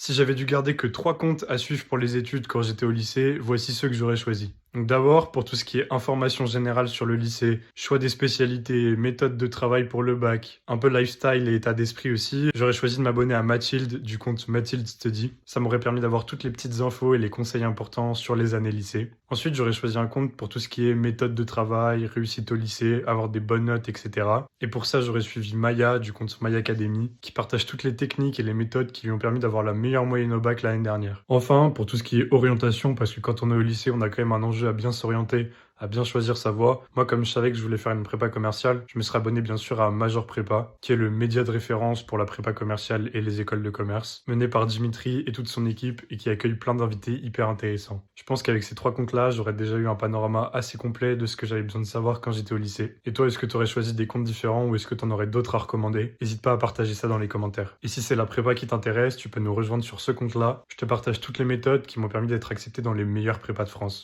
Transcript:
Si j'avais dû garder que 3 comptes à suivre pour les études quand j'étais au lycée, voici ceux que j'aurais choisis. Donc d'abord, pour tout ce qui est information générale sur le lycée, choix des spécialités, méthode de travail pour le bac, un peu lifestyle et état d'esprit aussi, j'aurais choisi de m'abonner à Mathilde du compte Mathilde Study. Ça m'aurait permis d'avoir toutes les petites infos et les conseils importants sur les années lycée. Ensuite, j'aurais choisi un compte pour tout ce qui est méthode de travail, réussite au lycée, avoir des bonnes notes, etc. Et pour ça, j'aurais suivi Maya du compte My Academy, qui partage toutes les techniques et les méthodes qui lui ont permis d'avoir la meilleure moyenne au bac l'année dernière. Enfin, pour tout ce qui est orientation, parce que quand on est au lycée, on a quand même un enjeu à bien s'orienter, à bien choisir sa voie. Moi, comme je savais que je voulais faire une prépa commerciale, je me serais abonné bien sûr à Major Prépa, qui est le média de référence pour la prépa commerciale et les écoles de commerce, mené par Dimitri et toute son équipe et qui accueille plein d'invités hyper intéressants. Je pense qu'avec ces 3 comptes-là, j'aurais déjà eu un panorama assez complet de ce que j'avais besoin de savoir quand j'étais au lycée. Et toi, est-ce que tu aurais choisi des comptes différents ou est-ce que tu en aurais d'autres à recommander? N'hésite pas à partager ça dans les commentaires. Et si c'est la prépa qui t'intéresse, tu peux nous rejoindre sur ce compte-là. Je te partage toutes les méthodes qui m'ont permis d'être accepté dans les meilleures prépas de France.